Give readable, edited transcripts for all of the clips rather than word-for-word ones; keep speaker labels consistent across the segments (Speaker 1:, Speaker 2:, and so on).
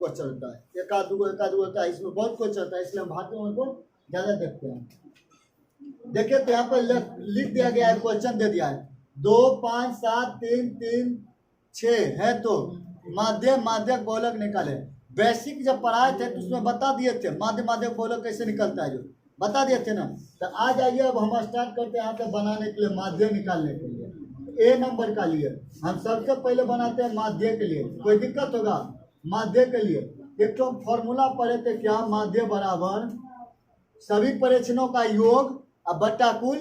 Speaker 1: Question होता है, एक आध दो होता है, इसमें बहुत क्वेश्चन होता है, इसलिए हम भारतीय को ज्यादा देखते हैं। देखिए तो यहाँ पर लिख दिया गया है, क्वेश्चन दे दिया है 2 5 7 3 3 6 है, तो माध्यम माध्यक बहुलक निकाले। बेसिक जब पढ़ाए थे तो उसमें बता दिए थे माध्यम माध्यक बहुलक कैसे निकलता है, जो बता दिए थे ना। तो आ जाइए अब हम स्टार्ट करते हैं यहाँ पे बनाने के लिए, माध्यम निकालने के लिए। ए नंबर का लिए हम सबसे पहले बनाते हैं माध्य के लिए। कोई दिक्कत होगा माध्य के लिए? एक तो फॉर्मूला पढ़े थे क्या, माध्य बराबर सभी परीक्षणों का योग और बट्टा कुल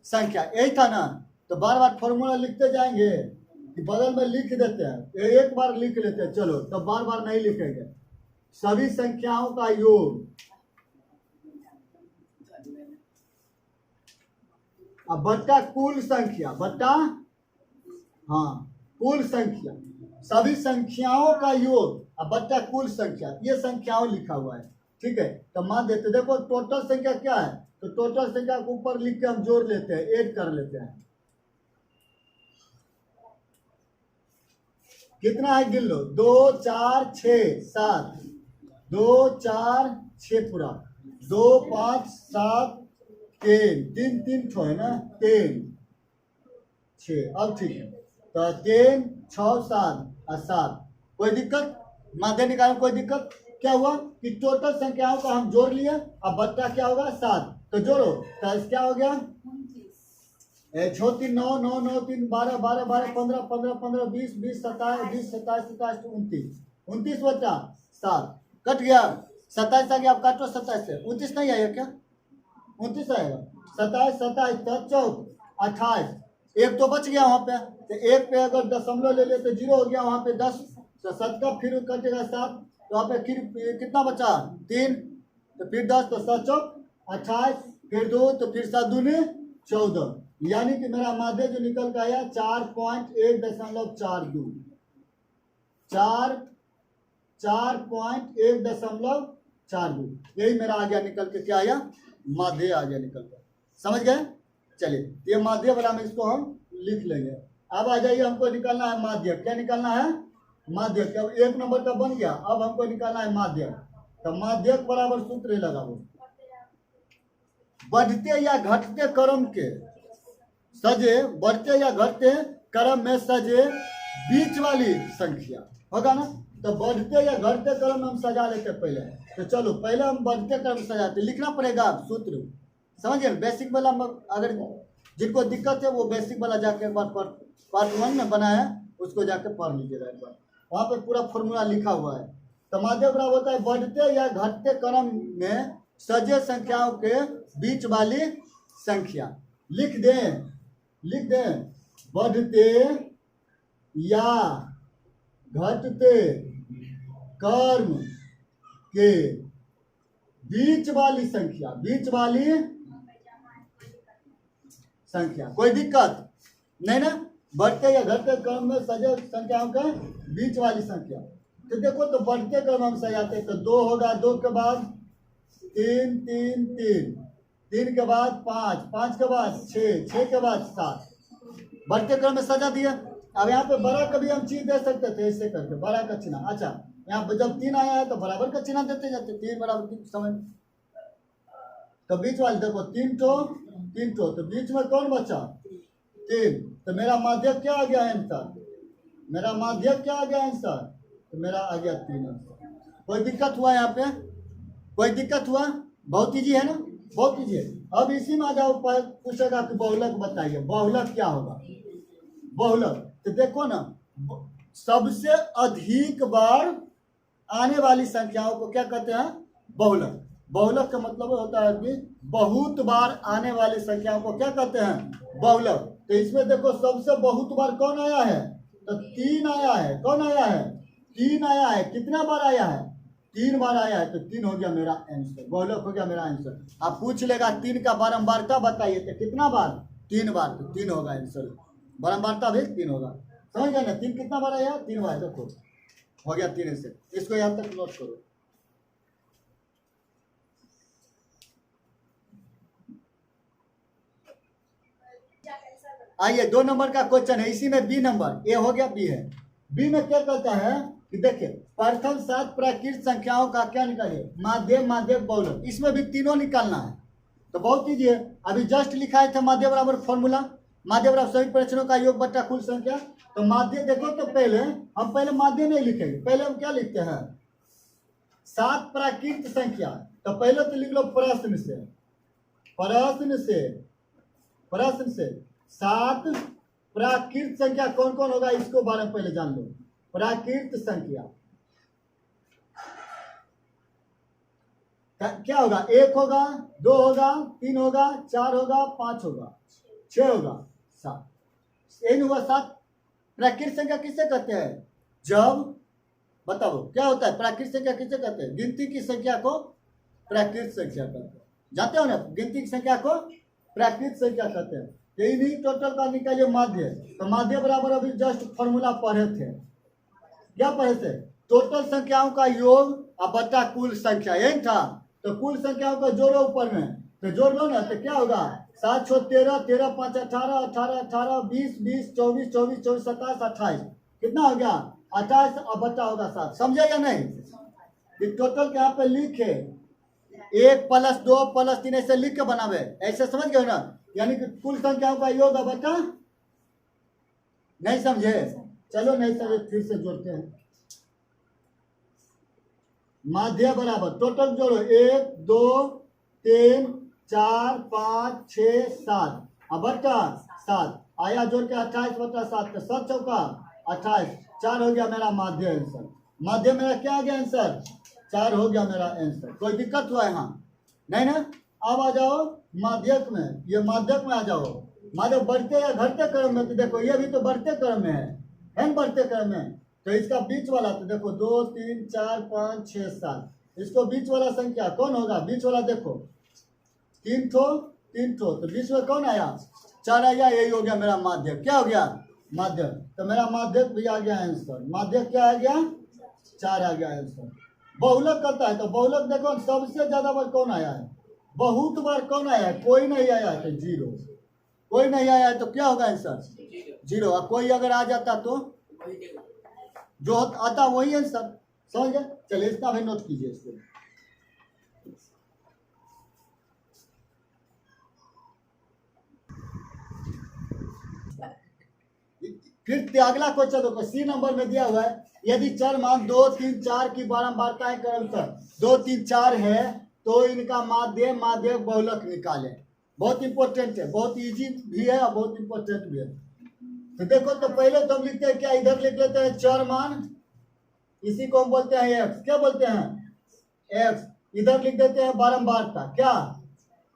Speaker 1: संख्या, यही था ना। तो बार बार फॉर्मूला लिखते जाएंगे कि बगल में लिख देते हैं, एक बार लिख लेते हैं, चलो तो बार बार नहीं लिखेंगे। सभी संख्याओं का योग अब बट्टा कुल संख्या, बट्टा हाँ कुल संख्या, सभी संख्याओं का योग अब बट्टा कुल संख्या, ये संख्याओं लिखा हुआ है, ठीक है। तो मान देते, देखो टोटल संख्या क्या है, तो टोटल संख्या को ऊपर लिख के हम जोड़ लेते हैं, ऐड कर लेते हैं। कितना है गिन लो, 2 4 6 7, 2 4 6 पूरा, 2 5 7 3 3 3 ठो है ना, 3 6, अब ठीक है। तो 3 6 7 और 7, कोई दिक्कत? माध्य निकालने कोई दिक्कत? क्या हुआ कि टोटल संख्याओं को हम जोड़ लिए, अब बट्टा क्या होगा 7, तो जोड़ो, तो क्या हो गया 6 3 9 9 9 3 12 12 12 15 15 15 20 20 27 20 27 27 29 29 बचा 7, कट गया 27 आ गया, अब काटो 27 से, 29 नहीं आएगा क्या, 29 आएगा, 27 27 चौक 28, एक तो बच गया वहां पे, तो एक पे अगर दशमलव ले ले तो 0 हो गया, वहां पे 10, तो 7 का फिर कटेगा 7, तो वहां पे फिर कितना बचा 3, तो फिर 10, तो 7 चौक 28, फिर 2, तो फिर 7 दूनी 14, यानी कि मेरा माध्य जो निकल के आया 4.1.42, 4.1.42, यही मेरा आ गया निकल के, क्या आया माध्य आ गया निकल कर, समझ गए। चलिए ये माध्य वाला में इसको हम लिख लेंगे। अब आ जाइए, हमको निकालना है माध्य, क्या निकालना है माध्य, क्या एक नंबर का बन गया, अब हमको निकालना है माध्य। तो माध्य बराबर सूत्र लगा वो, बढ़ते या घटते क्रम के सजे, बढ़ते या घटते क्रम में सजे बीच वाली संख्या होगा ना। तो बढ़ते या घटते क्रम में हम सजा लेते पहले, तो चलो पहले हम बढ़ते क्रम में सजाते, लिखना पड़ेगा सूत्र, समझिए। बेसिक वाला अगर जिनको दिक्कत है वो बेसिक वाला जाके एक बार पार्ट 1 में बनाया उसको जाके पढ़ लीजिएगा एक बार, वहाँ पे पूरा फॉर्मूला लिखा हुआ है। तो माध्य बराबर होता है बढ़ते या घटते क्रम में सजे संख्याओं के बीच वाली संख्या। लिख दें बढ़ते या घटते क्रम के बीच वाली संख्या, बीच वाली संख्या, कोई दिक्कत नहीं ना। बढ़ते या घटते क्रम में सजे संख्याओं का बीच वाली संख्या, तो देखो तो बढ़ते क्रम हम सजाते हैं, तो 2 होगा, 2 के बाद 3 3 3, 3 के बाद 5, 5 के बाद 6, 6 के बाद 7, बढ़ते क्रम में सजा दिया। अब यहाँ पे बड़ा का भी हम चीज दे सकते थे, ऐसे करके बड़ा का चिन्ह, अच्छा यहाँ पे जब 3 आया है तो बराबर का चिन्ह देते जाते, 3 बराबर 3 समझ। तो बीच वाले देखो 3 ठो, तो बीच में कौन बचा 3, तो मेरा माध्य क्या आ गया आंसर, मेरा माध्य क्या आ गया आंसर, तो मेरा आ गया 3 आंसर। कोई दिक्कत हुआ यहाँ पे, कोई दिक्कत हुआ? बहुत ईजी है ना, बहुत ईजी है। अब इसी में आ जाओ, पूछेगा कि बहुलक बताइए, बहुलक क्या होगा बहुलक, तो देखो ना सबसे अधिक बार आने वाली संख्याओं को क्या कहते हैं बहुलक। बहुलक का मतलब होता है कि बहुत बार आने वाली संख्याओं को क्या कहते हैं बहुलक। तो इसमें देखो सबसे बहुत बार कौन आया है, तो 3 आया है, कौन आया है 3 आया है, कितना बार आया है 3 बार आया है, तो 3 हो गया मेरा आंसर, बहुलक हो गया मेरा आंसर। आप पूछ लेगा 3 का बारंबारता बताइए, तो कितना बार 3 बार, तो 3 होगा आंसर, बारंबारता भी 3 होगा, समझ गए ना। 3 कितना बार आया 3 बार, देखो हो गया 3 आंसर, इसको यहाँ तक नोट करो। आइए 2 नंबर का क्वेश्चन है, इसी में बी नंबर, ए हो गया, बी है। बी में क्या कहता है कि देखिए प्रथम 7 प्राकृत संख्याओं का क्या निकालिए, माध्यम माध्यक बहुलक, इसमें भी तीनों निकालना है। तो बहुत ईजी है, अभी जस्ट लिखा था माध्य बराबर फॉर्मूला, माध्य बराबर सभी प्रश्नों का योग बट्टा कुल संख्या। तो माध्य देखो, तो पहले माध्य नहीं लिखेंगे, पहले हम क्या लिखते हैं 7 प्राकृत संख्या। तो पहले तो लिख लो प्रश्न से 7 प्राकृत संख्या कौन कौन होगा इसको बारे में पहले जान लो। प्राकृत संख्या क्या होगा, 1 होगा, 2 होगा, 3 होगा, 4 होगा, 5 होगा, 6 होगा, 7 एन हुआ 7। प्राकृत संख्या किसे कहते हैं, जब बताओ क्या होता है प्राकृत संख्या किसे कहते हैं, गिनती की संख्या को प्राकृत संख्या कहते हैं, जानते हो ना, गिनती की संख्या को प्राकृत संख्या कहते हैं। यही टोटल का निकालिए माध्य। तो माध्य बराबर अभी जस्ट फॉर्मूला पढ़े थे, क्या पढ़े थे, टोटल संख्याओं का योग और बट्टा कुल संख्या, यही था। तो कुल संख्याओं को जोड़ो ऊपर में, तो जोड़ लो ना, तो क्या होगा 7 6 13, 13 5 18, 18 18, 20 20, 24 24, 24 27, 28, कितना हो गया 28 और बट्टा होगा 7। समझे या नहीं, ये टोटल यहाँ पे लिखे 1 + 2 + 3 ऐसे लिख के बनावे, ऐसे समझ गए ना, यानी कि कुल संख्याओं का योग और बट्टा। नहीं समझे, चलो नहीं समझे फिर से जोड़ते हैं। माध्य बराबर टोटल जोड़ो 1 2 3 4 5 6 7 और बट्टा 7 आया जोड़ के 28 बट्टा 7, तो 7 चौका 28, 4 हो गया मेरा माध्य आंसर। माध्य मेरा क्या आ गया आंसर, 4 हो गया मेरा आंसर। कोई दिक्कत हुआ यहाँ नहीं ना। अब आ जाओ माध्यक में, ये माध्यक में आ जाओ, माध्यक बढ़ते या घटते क्रम में, तो देखो ये भी तो बढ़ते क्रम में है बढ़ते क्रम में। तो इसका बीच वाला तो देखो 2 3 4 5 6 7, इसको बीच वाला संख्या कौन होगा, बीच वाला देखो 3 ठो, तो बीच में कौन आया 4 आया, यही हो गया मेरा माध्यक। क्या हो गया माध्यक, तो मेरा माध्यक भी आ गया आंसर। माध्यक क्या आ गया 4 आ गया आंसर। बहुलक करता है, तो बहुलक देखो सबसे ज्यादा बार कौन आया है, बहुत बार कौन आया है, कोई नहीं आया है तो 0, कोई नहीं आया है तो क्या होगा आंसर 0, और कोई अगर आ जाता तो जो आता वही आंसर। समझ गए, चलिए इतना भी नोट कीजिए इसको। फिर अगला क्वेश्चन देखो, सी नंबर में दिया हुआ है, यदि चर मान 2 3 4 की बारंबारता क्रमशः 2 3 4 है तो इनका माध्य माध्यक बहुलक निकाले। बहुत इंपॉर्टेंट है, बहुत इजी भी है और बहुत इंपॉर्टेंट भी है। तो देखो, तो पहले तो हम लिखते हैं क्या, इधर लिख लेते हैं चर मान, इसी को हम बोलते हैं x, क्या बोलते हैं x। इधर लिख देते हैं बारंबारता, क्या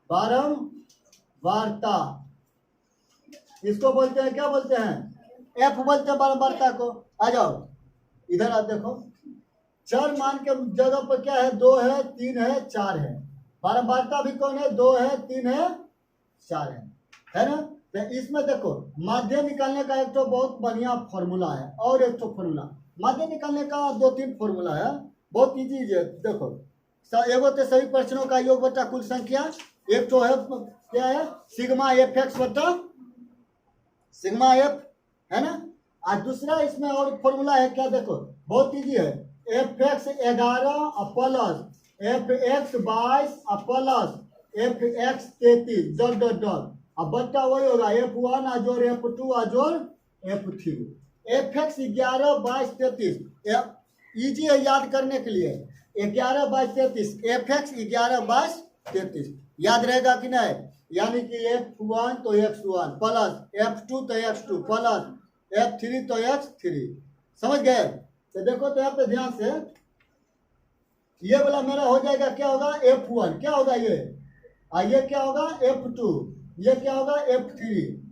Speaker 1: बारंबारता, इसको बोलते हैं क्या बोलते हैं f बोलते हैं बारंबारता को। आ जाओ इधर आप देखो, चर मान के जगह पर क्या है, 2 है 3 है 4 है, बारंबारता भी कौन है 2 है 3 है 4 है ना। तो इसमें देखो माध्य निकालने का एक तो बहुत बढ़िया फॉर्मूला है, और एक तो फॉर्मूला माध्य निकालने का 2-3 फॉर्मूला है, बहुत इजी है। देखो एगो तो सभी प्रश्नों का योग बटा कुल संख्या, एक तो है क्या है सिग्मा एफ एक्स बटा सिग्मा एफ, है ना। और दूसरा इसमें और फॉर्मूला है क्या, देखो बहुत इजी है, F x 11 plus F x 22 plus F x 33 dot dot dot, अब बट्टा वही होगा F1 आजोर F2 आजोर F3, F x 11 22 33, easy है याद करने के लिए, 11 22 33, एफ एक्स 11 22 33 याद रहेगा कि नहीं, यानी कि F1 तो X1 प्लस F2 तो X2 प्लस F3 तो X3। समझ गए। तो देखो तो यहाँ पे ध्यान से, ये वाला मेरा हो जाएगा क्या होगा F1, क्या होगा ये क्या होगा F2, ये क्या होगा F3,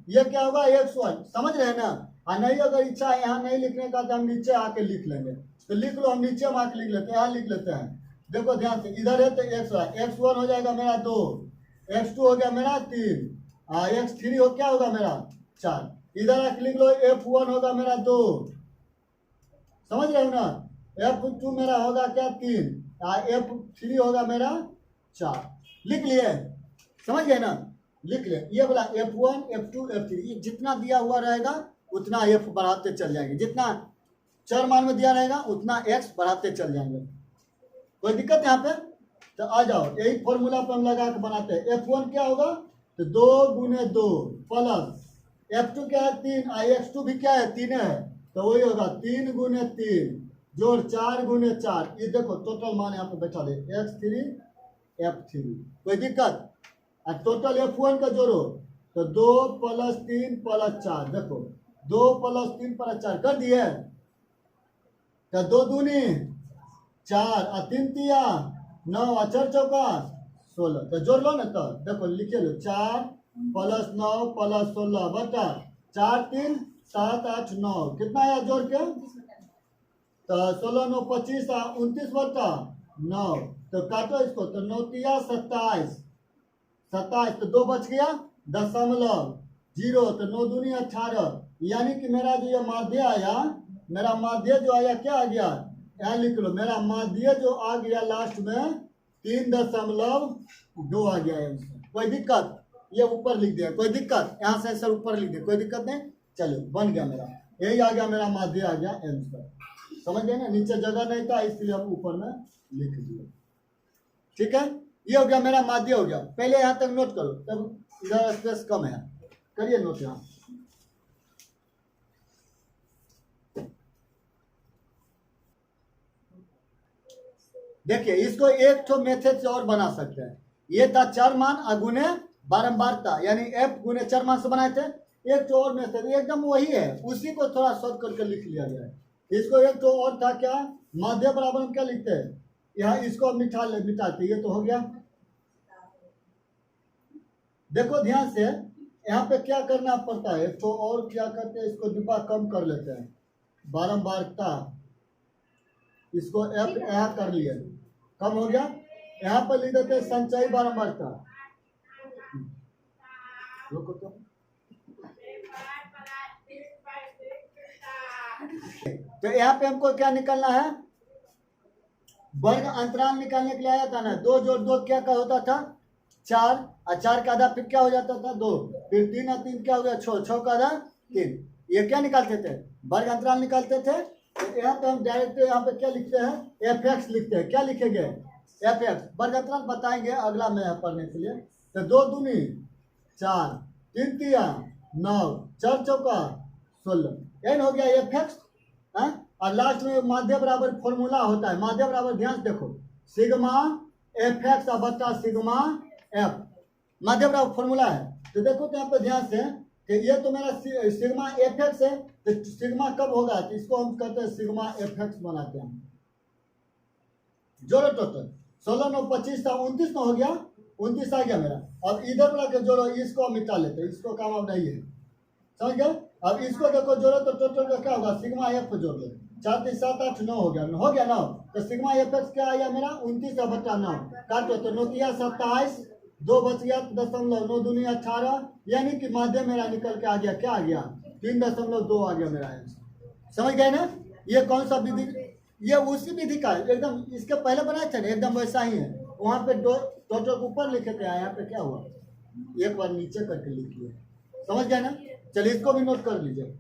Speaker 1: ये क्या होगा X1। समझ रहे हैं ना। और नहीं अगर इच्छा है यहाँ नहीं लिखने का तो हम नीचे आके लिख लेंगे, तो लिख लो, हम नीचे में आके लिख लेते हैं, यहाँ लिख लेते हैं। देखो ध्यान से, इधर है तो X1 हो जाएगा मेरा 2, X2 हो गया मेरा 3, X3 हो क्या होगा मेरा 4, इधर आके लिख लो F1 होगा मेरा 2, समझ रहे हो ना, F2 मेरा होगा क्या 3, F3 होगा मेरा 4, लिख लिए, समझ गए ना, लिख ले। ये बोला F1 F2 F3, ये जितना दिया हुआ रहेगा उतना F बढ़ाते चल जाएंगे, जितना चर मान में दिया रहेगा उतना x बढ़ाते चल जाएंगे। कोई दिक्कत यहाँ पे? तो आ जाओ, यही फॉर्मूला पर हम लगा के बनाते हैं। F1 क्या होगा? तो 2 गुने 2 प्लस F2 क्या है 3, x2 भी क्या है 3 है, तो वही होगा 3 गुने 3 जोड़ 4 गुने 4। ये देखो टोटल मान यहाँ पे बैठा दे x3 F3। कोई दिक्कत? और टोटल F1 का जोड़ो तो 2 प्लस 3 प्लस 4, देखो 2 प्लस 3 प्लस 4 कर दिए, तो 2 दूनी 4 और 3 तिया 9 और 4 चौका 16। तो जोड़ लो ना, तो देखो लिखे लो 4 प्लस 9 प्लस 16 बटा 4 3 7 8 9, कितना आया जोड़ के? तो 16 9 25 29 बटा 9, तो काटो इसको, तो 9 तिया 27 27, तो 2 बच गया दशमलव 0, तो 9 दूनी 18। यानी कि मेरा जो ये माध्य आया, मेरा माध्य जो आया क्या आ गया, यहाँ लिख लो, मेरा माध्य जो आ गया लास्ट में 3.2 आ गया आंसर। कोई दिक्कत? ये ऊपर लिख दिया, कोई दिक्कत? यहाँ से आंसर ऊपर लिख दिया, कोई दिक्कत नहीं। चलो बन गया मेरा, यही आ गया मेरा माध्य आ गया आंसर। समझ गए ना? नीचे जगह नहीं था इसलिए हम ऊपर में लिख दिए। ठीक है, ये हो गया मेरा माध्य हो गया। पहले यहाँ तक नोट करो, तब इधर स्पेस कम है, करिए नोट यहाँ। देखिए इसको एक तो मेथड से और बना सकते हैं। ये था चर मान अगुने बारंबारता, यानी f गुने चर मान से बनाए थे। एक तो और मेथड एकदम वही है, उसी को थोड़ा शॉर्ट करके लिख लिया गया है। इसको एक तो और था क्या, माध्य बराबर हम क्या लिखते हैं, यहाँ इसको मिटाते, ये तो हो गया। देखो ध्यान से, यहाँ पे क्या करना पड़ता है, तो और क्या करते हैं, इसको डिब्बा कम कर लेते हैं, बारंबारता इसको f यहाँ कर लिए, कम हो गया। यहाँ पर लिख देते हैं संचयी बारंबारता। तो यहाँ पे हमको क्या निकालना है, वर्ग अंतराल निकालने के लिए आया था ना, 2 जोड़ 2 क्या का होता था 4, और 4 का आधा फिर क्या हो जाता था 2, फिर 3 और 3 क्या हो गया 6, 6 का आधा 3। ये क्या निकालते थे, वर्ग अंतराल निकालते थे। तो यहाँ पे हम डायरेक्ट यहाँ पे क्या लिखते हैं, fx लिखते हैं। क्या लिखेंगे, fx। वर्ग अंतराल बताएंगे अगला में पढ़ने के लिए। तो 2 दूनी 4, 3 तिया 9, 4 चौका 16, एन हो गया fx। और लास्ट में माध्य बराबर फॉर्मूला होता है, माध्य बराबर ध्यान से देखो, सिग्मा fx बटा सिग्मा f, माध्य बराबर फॉर्मूला है। तो देखो तो यहाँ पे ध्यान से कि ये तो मेरा सिग्मा fx है, तो सिग्मा कब होगा, तो इसको हम कहते हैं सिग्मा fx बनाते हैं। जोड़ो टोटल 16 9 25 था 29 ना हो गया, 29 आ गया मेरा। अब इधर वाला के जोड़ो, इसको हम मिटा लेते हैं, इसको काम अब नहीं है, समझ गए। अब इसको देखो जोड़ो तो टोटल का क्या होगा, सिग्मा f को जोड़ लो, 4 3 7 8 9 हो गया, 9 तो सिग्मा fx क्या आया मेरा 29 बटा 9, काटो तो 9 तिया 27, 2 बच गया दशमलव 9 दूनी 18, यानी कि माध्य मेरा निकल के आ गया, क्या आ गया 3.2 आ गया मेरा आंसर। समझ गए ना? ये कौन सा विधि, ये उसी विधि का है, एकदम इसके पहले बनाए थे ना, एकदम वैसा ही है। वहाँ पे टोटल ऊपर लिखे थे, यहाँ पे क्या हुआ एक बार नीचे करके लिखिए, समझ गए ना? चलिए इसको भी नोट कर लीजिए।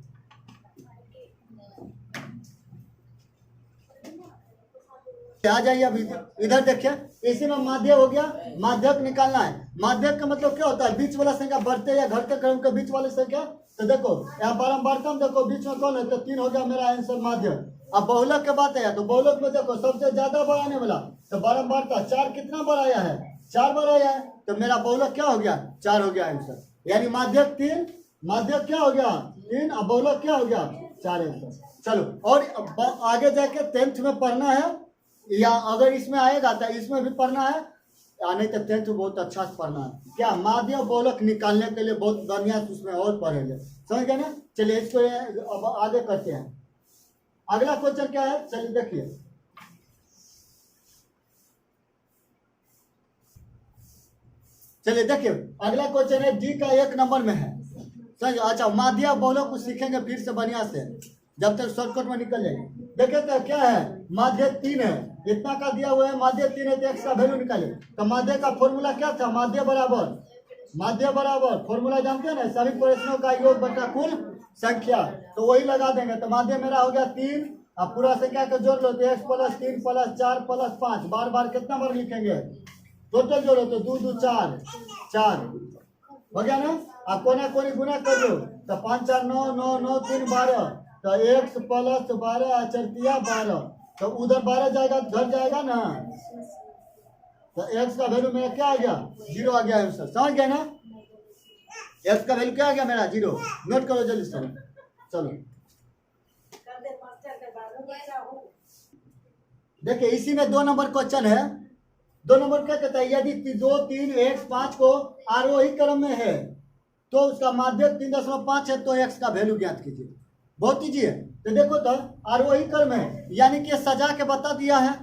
Speaker 1: आ जाइए अब इधर देखिए, इसी में माध्य हो गया, माध्यक निकालना है। माध्यक का मतलब क्या होता है, बीच वाला संख्या बढ़ते या घटते क्रम के बीच वाली संख्या। तो देखो यहाँ बारंबारता में देखो बीच में कौन है, तो 3 हो गया मेरा आंसर माध्य। अब बहुलक के बात है, तो बहुलक में देखो सबसे ज्यादा बढ़ाने वाला, तो बारंबारता 4 कितना बढ़ाया है, 4 बढ़ाया है, तो मेरा बहुलक क्या हो गया 4 हो गया आंसर। यानी माध्यक 3, माध्यक क्या हो गया 3, और बहुलक क्या हो गया 4 आंसर। चलो और आगे जाके 10th में पढ़ना है, या अगर इसमें आएगा तो इसमें भी पढ़ना है, नहीं तो 10th में बहुत अच्छा से पढ़ना है। क्या माध्य और बहुलक निकालने के लिए बहुत बढ़िया उसमें और पढ़ेंगे, समझ गए ना? चलिए इसको अब आगे करते हैं। अगला क्वेश्चन क्या है, चलिए देखिए। चलिए देखिए अगला क्वेश्चन है डी का 1 नंबर में है। समझ, अच्छा माध्य और बहुलक को सीखेंगे फिर से बढ़िया से, जब तक शॉर्टकट में निकल जाएंगे। देखिए तो क्या है, माध्य 3 है, इतना का दिया हुआ है, माध्य 3 है, तो x का वैल्यू निकाले। तो माध्य का फॉर्मूला क्या था, माध्य बराबर फॉर्मूला जानते हैं ना, सभी प्रश्नों का योग बटा कुल संख्या, तो वही लगा देंगे। तो माध्य मेरा हो गया 3 अब पूरा संख्या को जोड़ लो तो x प्लस 3 प्लस 4 प्लस 5 बार बार कितना बार लिखेंगे, टोटल जोड़ो तो 2 2 4 4 हो गया ना। अब कोना कोनी गुना कर लो तो 5 4 9 9 9 3 12 तो x प्लस 12 अचरतिया 12 तो उधर 12 जाएगा घर जाएगा ना, तो x का वैल्यू मेरा क्या आ गया 0 आ गया आंसर, समझ गए ना। x का वैल्यू क्या आ गया मेरा 0, नोट करो जल्दी से। चलो देखिए इसी में 2 नंबर क्वेश्चन है। 2 नंबर क्या कहता है, यदि 2 3 x 5 को आरोही क्रम में है तो उसका माध्यक 3.5 है तो x का वैल्यू ज्ञात कीजिए। बहुत कीजिए तो देखो तो आरोही क्रम है यानी कि सजा के बता दिया है,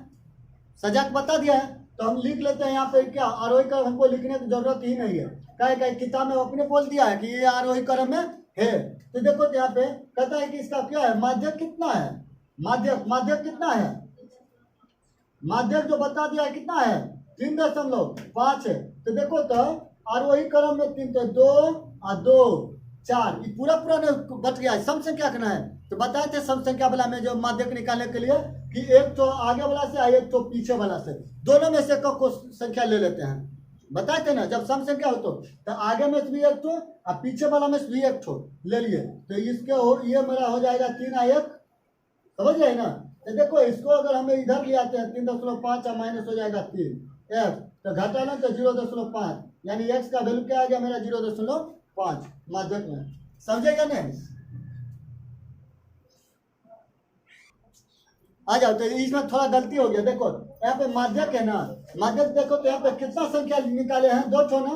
Speaker 1: सजा के बता दिया है तो हम लिख लेते हैं यहाँ पे क्या आरोही क्रम, हमको लिखने की जरूरत ही नहीं है, कहीं किताब में अपने बोल दिया है कि ये आरोही क्रम में है। तो देखो तो यहाँ पे कहता है कि इसका क्या है माध्यक कितना है, माध्यक कितना है, माध्यक जो बता दिया है कितना है 3.5 है। तो देखो तो आरोही क्रम में 3 तो 2 और 2 4 ये पूरा बच गया है। सम संख्या करना है तो बताए थे सम संख्या वाला में जो माध्यक निकालने के लिए कि एक तो आगे वाला से और एक तो पीछे वाला से, दोनों में से को संख्या ले लेते हैं, बताए थे ना। जब सम संख्या हो तो आगे में से भी एक ठो और पीछे वाला में से भी एक ठो ले लिए तो इसके ये मेरा हो जाएगा 3 और 1, समझ गए ना। तो देखो इसको अगर हमें इधर ले आते हैं 3.5 और माइनस हो जाएगा 3 x तो घटाना तो 0.5 यानी x का वैल्यू क्या आ गया मेरा 0.5 माध्यक में, समझेगा नहीं। आ जाओ तो इसमें थोड़ा गलती हो गया, देखो यहाँ पे माध्यक है ना, माध्यक देखो तो यहाँ पे कितना संख्या निकाले हैं 2 ठो ना,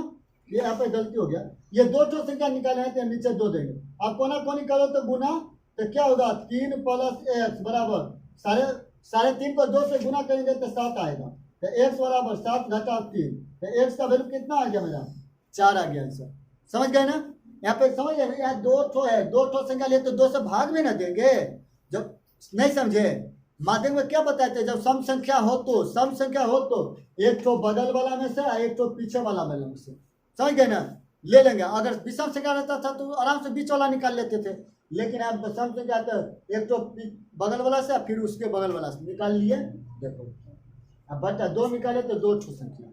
Speaker 1: ये यहाँ पे गलती हो गया, ये 2 ठो संख्या निकाले हैं तो नीचे 2 देंगे। अब कोना कोनी करो तो गुना तो क्या होगा 3 प्लस x बराबर 3.5 को 2 से गुना करेंगे तो 7 आएगा, तो x बराबर 7 घटा 3 तो x का वैल्यू कितना आ गया मेरा 4 आ गया आंसर, समझ गए ना। यहाँ पे समझ गए ना, यहाँ 2 ठो है, 2 ठो संख्या लिए तो 2 से भाग में ना देंगे, जब नहीं समझे माध्यक में क्या बताते हैं जब सम संख्या हो तो एक ठो बगल वाला में से और एक ठो पीछे वाला में से, समझ गए ना, ले लेंगे। अगर विषम संख्या रहता था तो आराम से बीच वाला निकाल लेते थे, लेकिन आप सम संख्या तो एक तो बगल वाला से फिर उसके बगल वाला से निकाल लिए। देखो अब बचा 2 निकाले तो 2 ठो संख्या,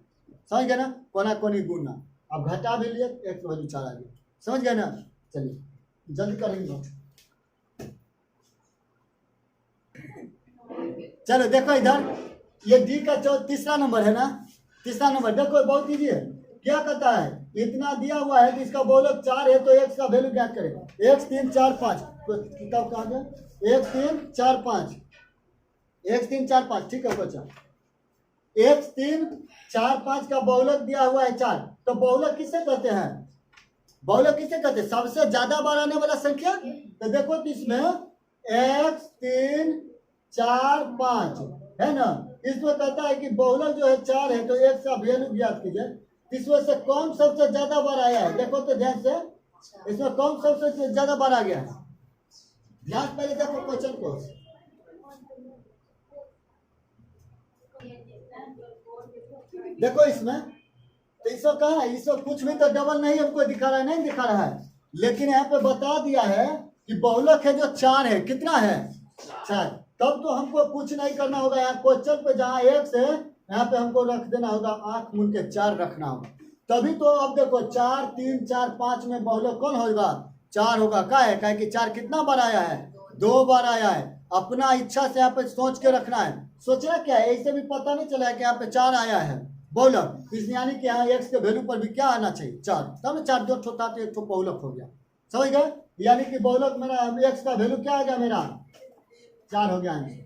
Speaker 1: समझ गए ना, कोना कोनी गुना, अब घटा भी लिए एक वैल्यू 4 आ गया, समझ गए ना। चलिए जल्दी करेंगे, चलो देखो इधर ये डी का तीसरा नंबर है ना, तीसरा नंबर देखो बहुत ईजी है। क्या कहता है इतना दिया हुआ है कि इसका बहुलक 4 है तो x का वैल्यू ज्ञात करेगा, 1 3 4 5 किताब कहाँ गया 1 3 4 5 1 3 4 5 ठीक है बच्चा, 1 3 4 5 का बहुलक दिया हुआ है 4, तो बहुलक किसे कहते हैं, बहुलक किसे कहते हैं सबसे ज्यादा बार आने वाला संख्या। तो देखो तो इसमें x 3 4 5 है ना, इसमें कहता है कि बहुलक जो है 4 है तो x का वैल्यू ज्ञात कीजिए, इसमें से कौन सबसे ज्यादा बार आया है, देखो तो ध्यान से इसमें कौन सबसे ज्यादा बार आ गया है, ध्यान पहले देखो क्वेश्चन को। देखो इसमें तो इसको कहा है, इसको कुछ भी तो डबल नहीं हमको दिखा रहा है, नहीं दिखा रहा है, लेकिन यहाँ पे बता दिया है कि बहुलक है जो 4 है, कितना है 4, तब तो हमको कुछ नहीं करना होगा, यहाँ क्वेश्चन पे जहाँ x है यहाँ पे हमको रख देना होगा, आंख मूंद के 4 रखना होगा, तभी तो। अब देखो 4 3 4 5 में बहुलक कौन होगा 4 होगा, क्या है कहे कि 4 कितना बार आया है 2 बार आया है, अपना इच्छा से यहाँ पे सोच के रखना है, सोचना क्या है ऐसे भी पता नहीं चला है कि यहाँ पे 4 आया है बहुलक, इसलिए यानी कि यहाँ x के वैल्यू पर भी क्या आना चाहिए 4, तब ना 4 2 ठो था तो 1 ठो बहुलक हो गया, समझ गए, यानी कि बहुलक मेरा x का वैल्यू क्या आ गया मेरा 4 हो गया आंसर।